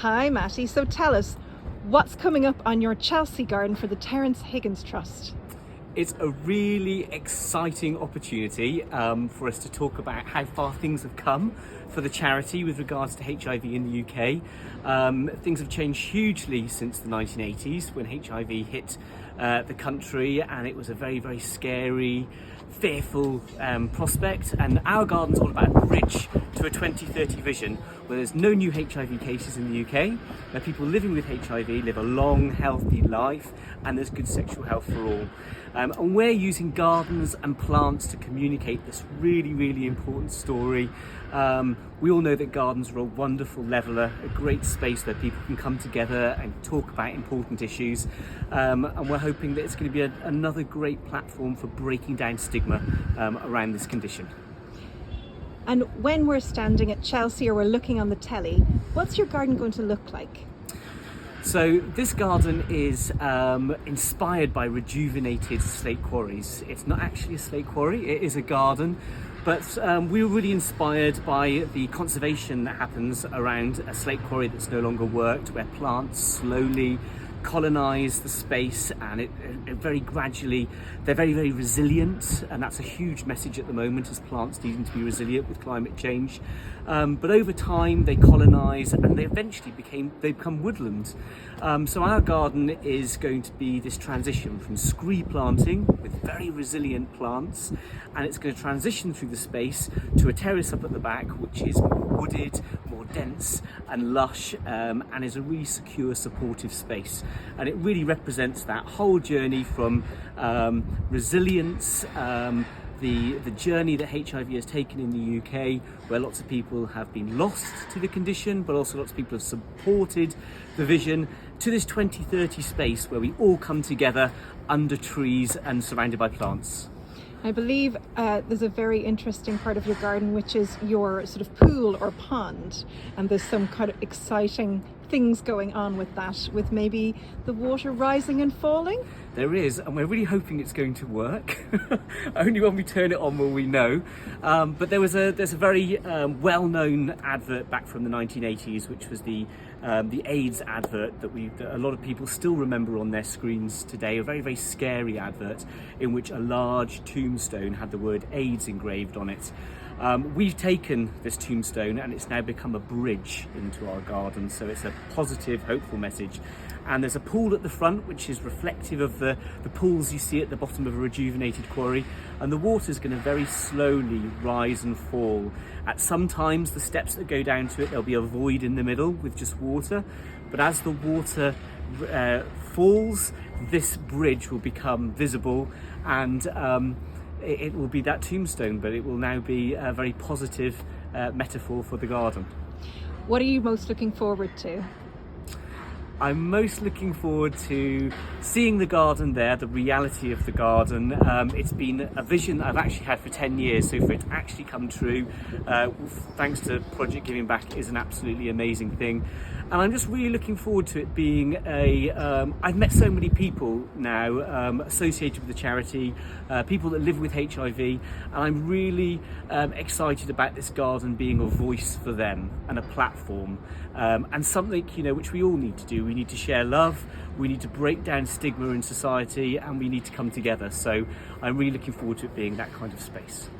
Hi Matty, so tell us, what's coming up on your Chelsea garden for the Terrence Higgins Trust? It's a really exciting opportunity for us to talk about how far things have come for the charity with regards to HIV in the UK. Things have changed hugely since the 1980s when HIV hit the country, and it was a very, very scary, fearful prospect. And our garden's all about a bridge to a 2030 vision where there's no new HIV cases in the UK, where people living with HIV live a long, healthy life, and there's good sexual health for all. And we're using gardens and plants to communicate this really, really important story. We all know that gardens are a wonderful leveller, a great space where people can come together and talk about important issues. And we're hoping that it's going to be another great platform for breaking down stigma around this condition. And when we're standing at Chelsea or we're looking on the telly, what's your garden going to look like? So this garden is inspired by rejuvenated slate quarries. It's not actually a slate quarry, it is a garden, but we were really inspired by the conservation that happens around a slate quarry that's no longer worked, where plants slowly colonise the space, and it very gradually, they're very, very resilient, and that's a huge message at the moment, as plants needing to be resilient with climate change. But over time they colonise and they eventually become woodland. So our garden is going to be this transition from scree planting with very resilient plants, and it's going to transition through the space to a terrace up at the back which is more wooded, more dense and lush, and is a really secure, supportive space. And it really represents that whole journey from resilience, the journey that HIV has taken in the UK, where lots of people have been lost to the condition, but also lots of people have supported the vision, to this 2030 space where we all come together under trees and surrounded by plants. I believe there's a very interesting part of your garden, which is your sort of pool or pond, and there's some kind of exciting things going on with that, with maybe the water rising and falling. There is, and we're really hoping it's going to work. Only when we turn it on will we know. But there's a very well-known advert back from the 1980s, which was the AIDS advert that a lot of people still remember on their screens today. A very, very scary advert in which a large tombstone had the word AIDS engraved on it. We've taken this tombstone and it's now become a bridge into our garden, so it's a positive, hopeful message. And there's a pool at the front which is reflective of the pools you see at the bottom of a rejuvenated quarry, and the water's going to very slowly rise and fall. At some times, the steps that go down to it, there'll be a void in the middle with just water, but as the water falls, this bridge will become visible, and it will be that tombstone, but it will now be a very positive metaphor for the garden. What are you most looking forward to? I'm most looking forward to seeing the garden there, the reality of the garden. It's been a vision that I've actually had for 10 years, so for it to actually come true, thanks to Project Giving Back, is an absolutely amazing thing. And I'm just really looking forward to it being I've met so many people now associated with the charity, people that live with HIV, and I'm really excited about this garden being a voice for them and a platform, and something, which we all need to do. We need to share love, we need to break down stigma in society, and we need to come together. So I'm really looking forward to it being that kind of space.